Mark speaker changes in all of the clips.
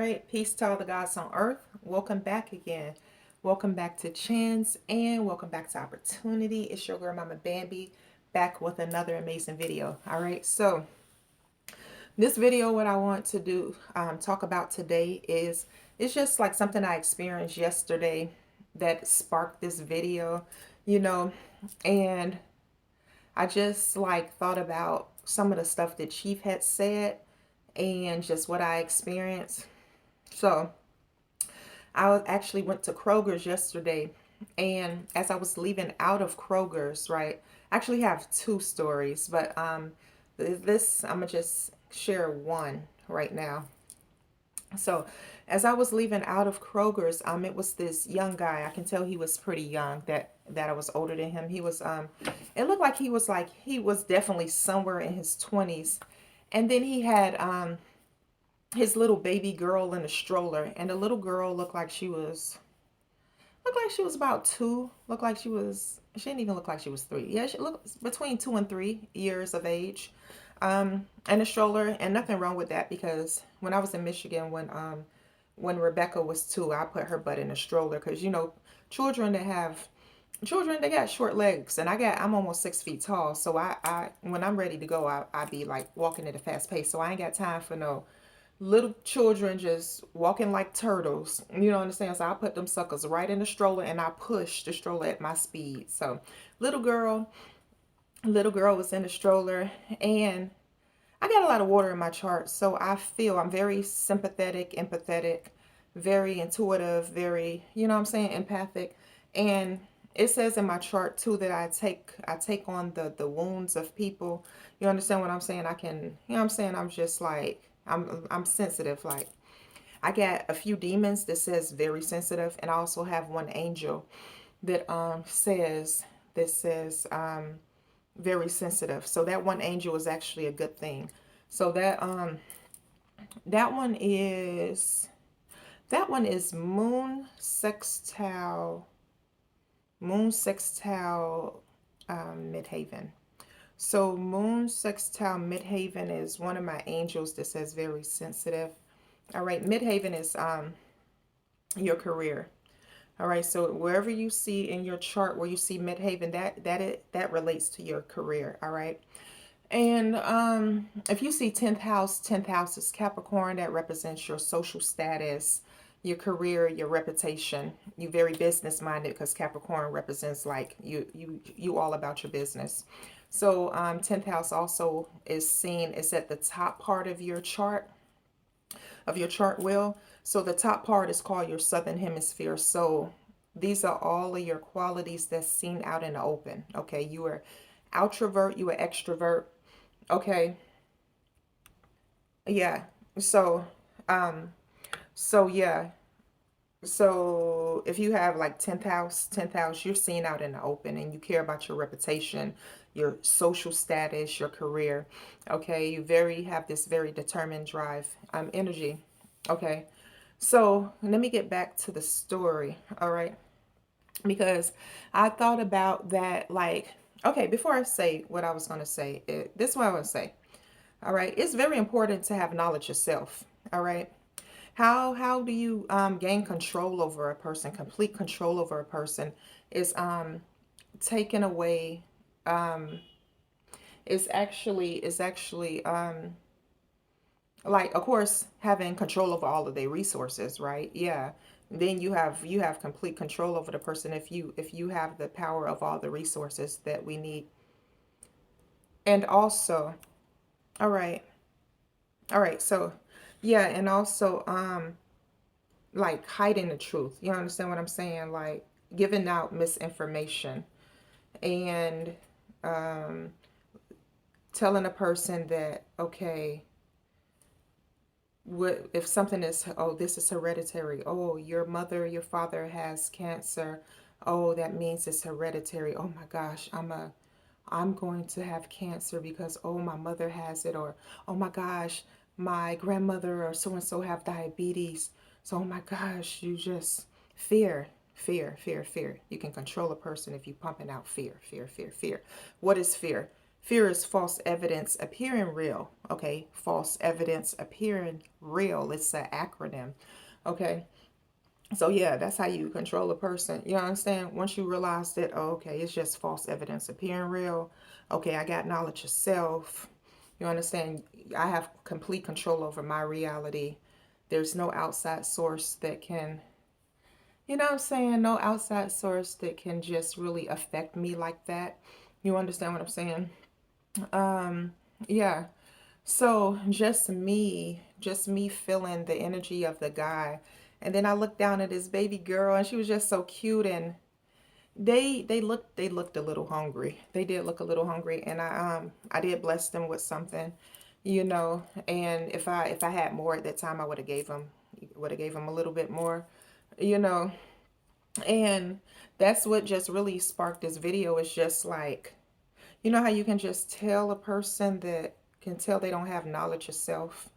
Speaker 1: right, peace to all the gods on earth. Welcome back again. Welcome back to Chance and welcome back to Opportunity. It's your girl Mama Bambi back with another amazing video. All right, so this video, what I want to do, talk about today is it's just like something I experienced yesterday that sparked this video, you know, and I just like thought about some of the stuff that Chief had said and just what I experienced. So actually went to Kroger's yesterday, and as I was leaving out of Kroger's, right, I actually have two stories, but this I'm gonna just share one right now. So as I was leaving out of Kroger's, it was this young guy. I can tell he was pretty young, that I was older than him. He was it looked like he was definitely somewhere in his 20s. And then he had his little baby girl in a stroller, and the little girl looked like she was about 2. She didn't even look like she was 3. Yeah, she looked between 2 and 3 years of age, in a stroller. And nothing wrong with that, because when I was in Michigan, when Rebecca was 2, I put her butt in a stroller, because children that have children, they got short legs, and I'm almost 6 feet tall. So I when I'm ready to go, I be like walking at a fast pace. So I ain't got time for no little children just walking like turtles. You know what I'm saying? So I put them suckers right in the stroller, and I push the stroller at my speed. So little girl, little girl was in the stroller, and I got a lot of water in my chart. So I'm very sympathetic, empathetic, very intuitive, very, you know what I'm saying, empathic. And it says in my chart too that I take on the wounds of people. You understand what I'm saying? I can, you know what I'm saying? I'm just like, I'm sensitive. Like, I got a few demons that says very sensitive, and I also have one angel that says very sensitive. So that one angel is actually a good thing. So that one is Moon Sextile Midhaven. So Moon Sextile Midhaven is one of my angels that says very sensitive. All right, Midhaven is your career. All right, so wherever you see in your chart where you see Midhaven, that relates to your career. All right. And if you see 10th house is Capricorn. That represents your social status, your career, your reputation. You're very business minded, because Capricorn represents like you all about your business. So 10th house also is at the top part of your chart, wheel. So the top part is called your southern hemisphere. So these are all of your qualities that's seen out in the open. Okay, you are outrovert, you are extrovert. Okay, yeah. So yeah. So if you have like 10th house, you're seen out in the open, and you care about your reputation, your social status, your career. Okay, you have this very determined drive, energy. Okay, so let me get back to the story. All right, because I thought about that. Like, okay, before I say what I was going to say, this is what I want to say. All right, it's very important to have knowledge yourself. All right, how do you gain control over a person? Complete control over a person is taken away. Is actually like, of course, having control over all of their resources, right? Yeah. Then you have complete control over the person if you have the power of all the resources that we need. And also, all right, so yeah, and also like hiding the truth. You understand what I'm saying? Like giving out misinformation, and um, telling a person that, okay, what if something is, oh, this is hereditary. Oh, your mother, your father has cancer. Oh, that means it's hereditary. Oh my gosh, I'm going to have cancer because, oh, my mother has it. Or, oh my gosh, my grandmother or so and so have diabetes. So, oh my gosh, you just fear, fear, fear, fear. You can control a person if you pumping out fear, fear, fear, fear. What is fear? Fear is false evidence appearing real. Okay, false evidence appearing real. It's an acronym. Okay, so yeah, that's how you control a person. You understand? Once you realize that, oh, okay, it's just false evidence appearing real. Okay, I got knowledge of self. You understand? I have complete control over my reality. There's no outside source that can, you know what I'm saying? No outside source that can just really affect me like that. You understand what I'm saying? Um, yeah. So just me feeling the energy of the guy. And then I looked down at his baby girl and she was just so cute, and they looked a little hungry. They did look a little hungry, and I did bless them with something, you know, and if I had more at that time I would have gave them a little bit more, you know. And that's what just really sparked this video. Is just like, you know how you can just tell a person that can tell they don't have knowledge of self?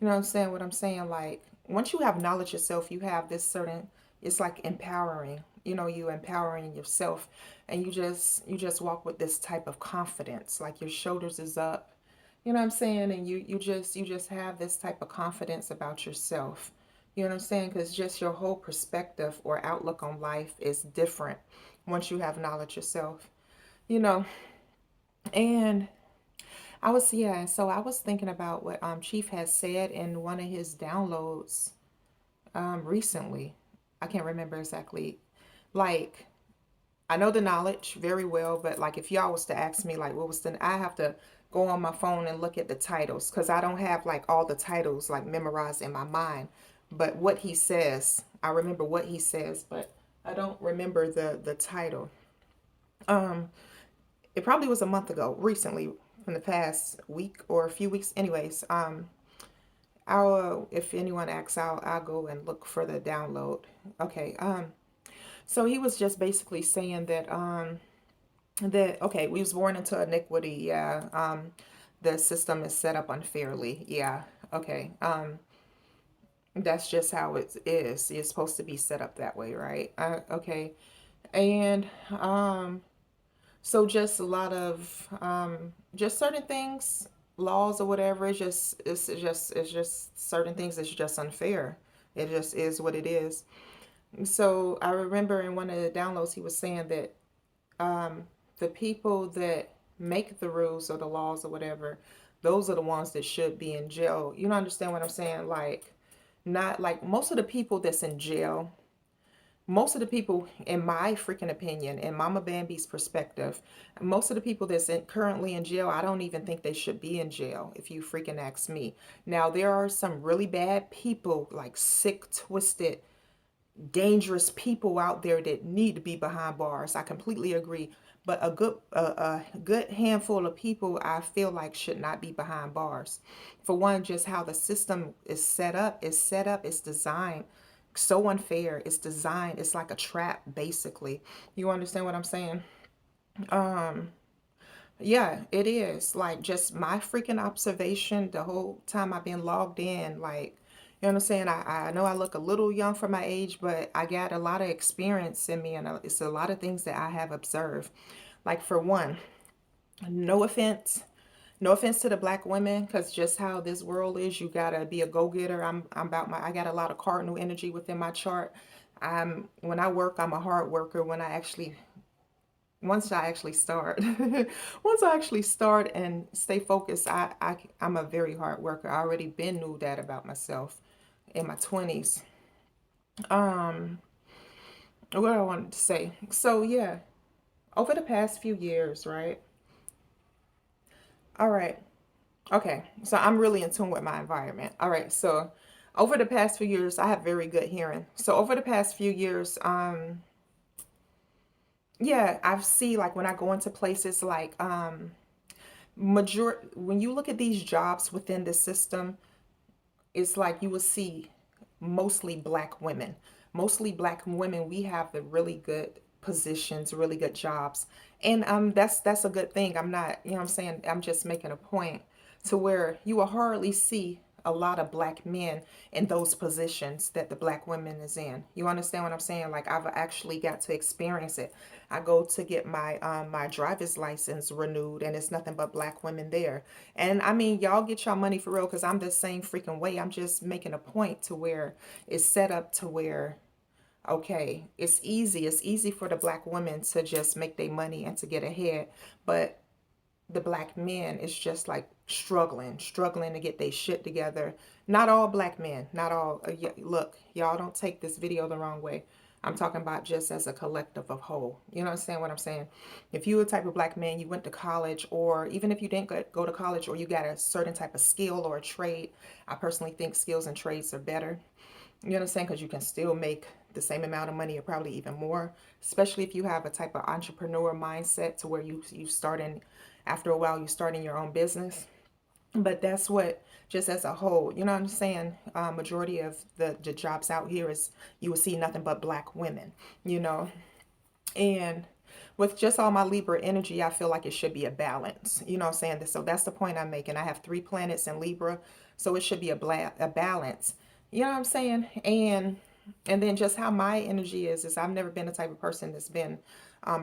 Speaker 1: You know what I'm saying? What I'm saying, like, once you have knowledge of self, you have this certain, it's like empowering. You know, you empowering yourself, and you just walk with this type of confidence, like your shoulders is up. You know what I'm saying? And you just have this type of confidence about yourself. You know what I'm saying? Because just your whole perspective or outlook on life is different once you have knowledge of self. You know, and so I was thinking about what Chief has said in one of his downloads recently. I can't remember exactly. Like, I know the knowledge very well, but like if y'all was to ask me like what was the, I have to go on my phone and look at the titles because I don't have like all the titles like memorized in my mind. But what he says, I remember what he says, but I don't remember the title. Um, it probably was a month ago, recently, from the past week or a few weeks. Anyways, I'll if anyone asks, I'll go and look for the download. Okay. So he was just basically saying that okay, we was born into iniquity. Yeah. The system is set up unfairly. Yeah. Okay. That's just how it is. It's supposed to be set up that way, right? Okay. And so just a lot of just certain things, laws or whatever. It's just certain things that's just unfair. It just is what it is. So I remember in one of the downloads he was saying that the people that make the rules or the laws or whatever, those are the ones that should be in jail. You don't understand what I'm saying? Like, not like most of the people that's in jail, most of the people, in my freaking opinion, in Mama Bambi's perspective, most of the people that's currently in jail, I don't even think they should be in jail, if you freaking ask me. Now, there are some really bad people, like sick, twisted, dangerous people out there that need to be behind bars. I completely agree. But a good handful of people I feel like should not be behind bars. For one, just how the system is set up, it's designed so unfair. It's designed, it's like a trap, basically. You understand what I'm saying? Um, yeah, it is. Like, just my freaking observation the whole time I've been logged in. Like, you know what I'm saying? I know I look a little young for my age, but I got a lot of experience in me, and it's a lot of things that I have observed. Like, for one, no offense. No offense to the black women, because just how this world is, you gotta be a go-getter. I'm about my, I got a lot of cardinal energy within my chart. When I work, I'm a hard worker. Once I actually start, once I actually start and stay focused, I'm a very hard worker. I already been knew that about myself in my 20s. Um, what I wanted to say. So yeah, over the past few years, right? All right. Okay. So I'm really in tune with my environment. All right. So over the past few years, I have very good hearing. So over the past few years, yeah, I've see like when I go into places like when you look at these jobs within the system, it's like you will see mostly black women. Mostly black women, we have the really good positions, really good jobs. And that's a good thing. I'm not, you know what I'm saying? I'm just making a point to where you will hardly see a lot of black men in those positions that the black women is in. You understand what I'm saying? Like, I've actually got to experience it. I go to get my my driver's license renewed, and it's nothing but black women there. And I mean, y'all get y'all money for real, because I'm the same freaking way. I'm just making a point to where it's set up to where, okay, it's easy. It's easy for the black women to just make their money and to get ahead. But the black men is just like struggling to get their shit together. Not all black men, not all. Look, y'all don't take this video the wrong way. I'm talking about just as a collective of whole. You understand what I'm saying? If you were the type of black man, you went to college, or even if you didn't go to college, or you got a certain type of skill or a trade, I personally think skills and trades are better. You understand? Because you can still make the same amount of money, or probably even more, especially if you have a type of entrepreneur mindset to where you starting, after a while, you starting your own business. But that's what, just as a whole, you know what I'm saying? Majority of the jobs out here is, you will see nothing but black women, you know? And with just all my Libra energy, I feel like it should be a balance. You know what I'm saying? So that's the point I'm making. I have 3 planets in Libra, so it should be a balance. You know what I'm saying? And then just how my energy is I've never been the type of person that's been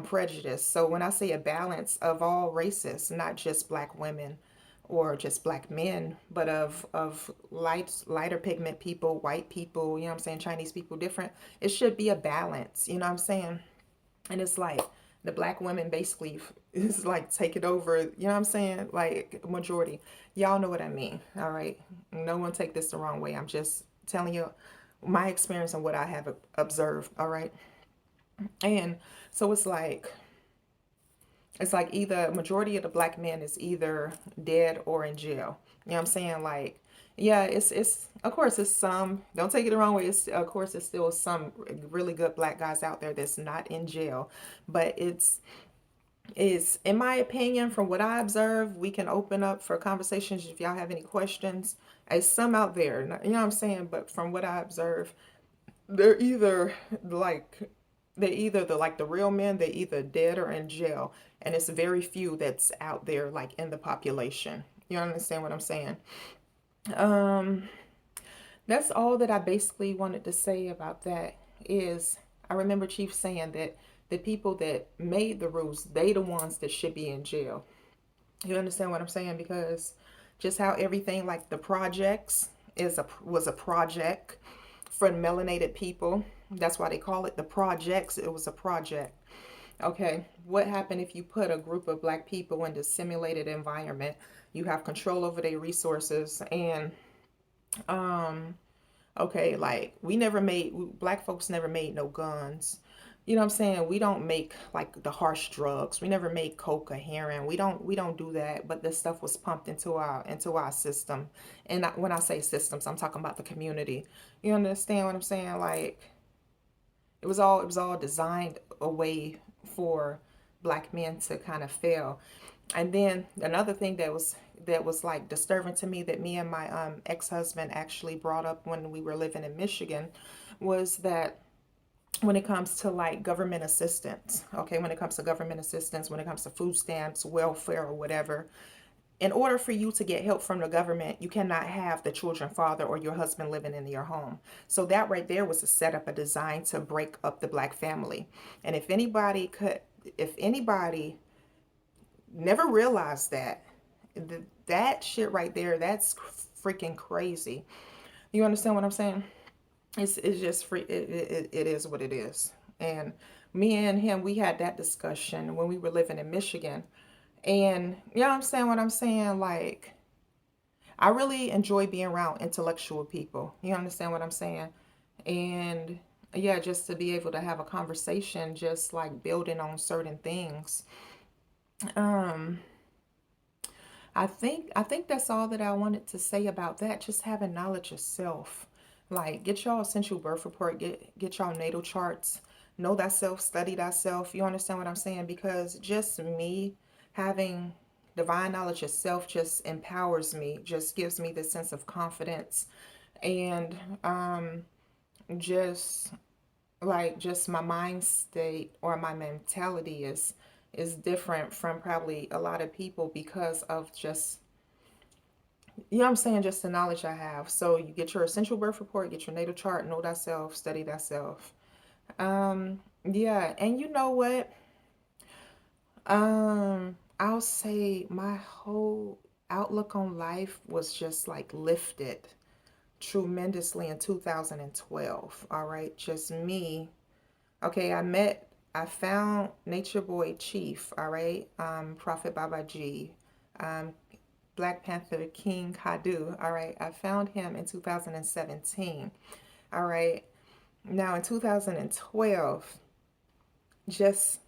Speaker 1: prejudiced. So when I say a balance of all races, not just black women or just black men, but of lighter pigment people, white people, you know what I'm saying, Chinese people, different, it should be a balance, you know what I'm saying? And it's like the black women basically is like take it over, you know what I'm saying? Like majority. Y'all know what I mean, all right? No one take this the wrong way. I'm just telling you my experience and what I have observed, all right? And so it's like either majority of the black men is either dead or in jail. You know what I'm saying? Like, yeah, it's of course it's some, don't take it the wrong way. It's, of course, it's still some really good black guys out there that's not in jail, but it's is, in my opinion, from what I observe, we can open up for conversations if y'all have any questions. There's some out there, you know what I'm saying? But from what I observe, they're either like, they're either the real men, they're either dead or in jail. And it's very few that's out there like in the population. You understand what I'm saying? Um, that's all that I basically wanted to say about that. Is I remember Chief saying that the people that made the rules, they the ones that should be in jail. You understand what I'm saying? Because just how everything, like the projects was a project for melanated people. That's why they call it the projects. It was a project. Okay, what happened if you put a group of black people in this simulated environment? You have control over their resources, and um okay, like black folks never made no guns. You know what I'm saying? We don't make like the harsh drugs. We never made coke or heroin. We don't do that. But this stuff was pumped into our system. And when I say systems, I'm talking about the community. You understand what I'm saying? Like it was all designed a way for black men to kind of fail. And then another thing that was like disturbing to me, that me and my ex-husband actually brought up when we were living in Michigan, was that when it comes to like government assistance, okay, when it comes to government assistance, when it comes to food stamps, welfare, or whatever, in order for you to get help from the government, you cannot have the children father or your husband living in your home. So that right there was a setup, a design to break up the black family. And if anybody never realized that, that shit right there, that's freaking crazy. You understand what I'm saying? It's just free. It is what it is. And me and him, we had that discussion when we were living in Michigan. And you know what I'm saying? What I'm saying, like, I really enjoy being around intellectual people. You understand what I'm saying? And yeah, just to be able to have a conversation, just like building on certain things. Um, I think that's all that I wanted to say about that. Just having knowledge of self. Like, get y'all essential birth report, get y'all natal charts, know thyself, study thyself. You understand what I'm saying? Because just me having divine knowledge of self just empowers me, just gives me this sense of confidence, and just just my mind state or my mentality is different from probably a lot of people because of just You know what I'm saying? Just the knowledge I have. So you get your essential birth report, get your natal chart, know thyself, study thyself. Yeah, and you know what? I'll say my whole outlook on life was just like lifted tremendously in 2012. All right, just me. Okay, I found Nature Boy Chief. All right, Prophet Baba G, um, Black Panther King HADOU. All right, I found him in 2017. All right, now in 2012, just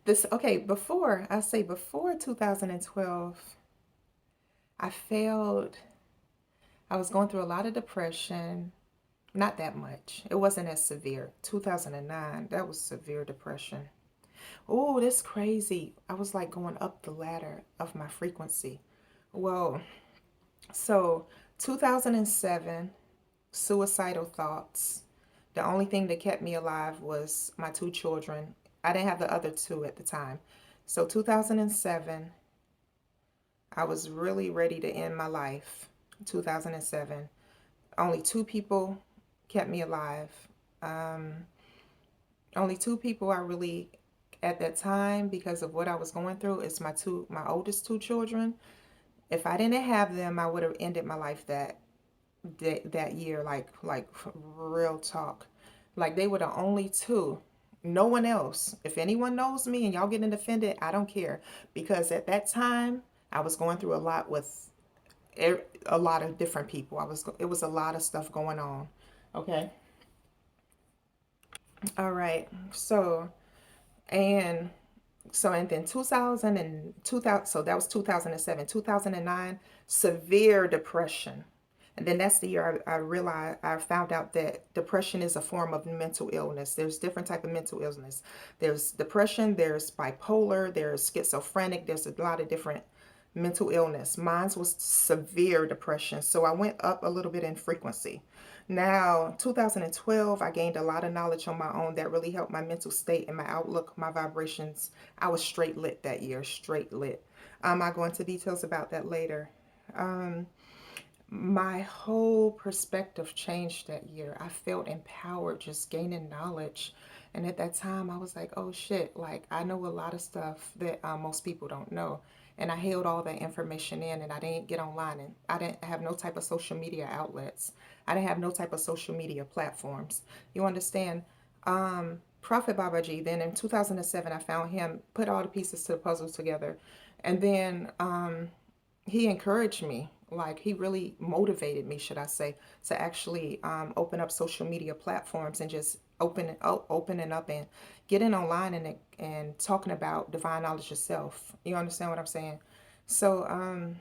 Speaker 1: this. Okay, before 2012, I failed. I was going through a lot of depression. Not that much. It wasn't as severe. 2009, that was severe depression. Oh, that's crazy. I was like going up the ladder of my frequency. Well, so 2007, suicidal thoughts. The only thing that kept me alive was my two children. I didn't have the other two at the time. So 2007, I was really ready to end my life. 2007. Only two people kept me alive. Um, Only two people I really, at that time, because of what I was going through, is my oldest two children. If I didn't have them, I would have ended my life that year. Like real talk. Like they were the only two. No one else. If anyone knows me and y'all getting offended, I don't care, because at that time I was going through a lot with a lot of different people. It was a lot of stuff going on. Okay. All right. And and then 2000, so that was 2007, 2009, severe depression. And then that's the year I realized, I found out that depression is a form of mental illness. There's different type of mental illness. There's depression, there's bipolar, there's schizophrenic, there's a lot of different mental illness. Mine was severe depression. So I went up a little bit in frequency. Now, 2012, I gained a lot of knowledge on my own that really helped my mental state and my outlook, my vibrations. I was straight lit that year, straight lit. I'll go into details about that later. Um, my whole perspective changed that year. I felt empowered just gaining knowledge. And at that time, I was like, oh shit, like I know a lot of stuff that most people don't know. And I held all that information in, and I didn't get online, and I didn't have no type of social media outlets. I didn't have no type of social media platforms. You understand? Prophet Babaji, then in 2007, I found him, put all the pieces to the puzzle together. And then he encouraged me, like he really motivated me, should I say, to actually open up social media platforms and just opening up and getting online and talking about divine knowledge yourself. You understand what I'm saying? So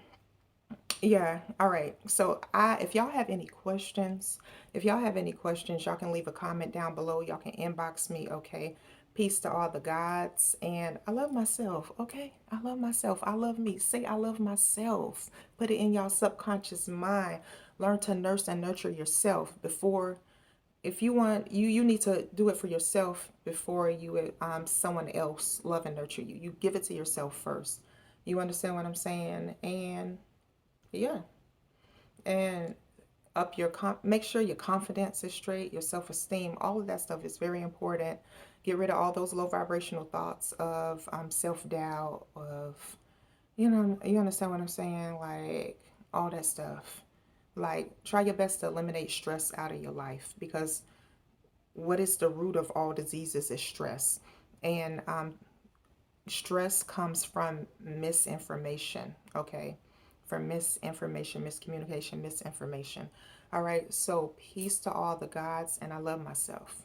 Speaker 1: yeah, all right. So if y'all have any questions, y'all can leave a comment down below. Y'all can inbox me, okay? Peace to all the gods. And I love myself, okay? I love myself. I love me. Say I love myself. Put it in y'all subconscious mind. Learn to nurse and nurture yourself before, if you want, you need to do it for yourself before you someone else love and nurture you. You give it to yourself first. You understand what I'm saying? And yeah, and make sure your confidence is straight, your self-esteem, all of that stuff is very important. Get rid of all those low vibrational thoughts of self-doubt, of, you understand what I'm saying, like all that stuff. Like try your best to eliminate stress out of your life, because what is the root of all diseases is stress. And stress comes from misinformation, okay? From misinformation, miscommunication, misinformation. All right, so peace to all the gods, and I love myself.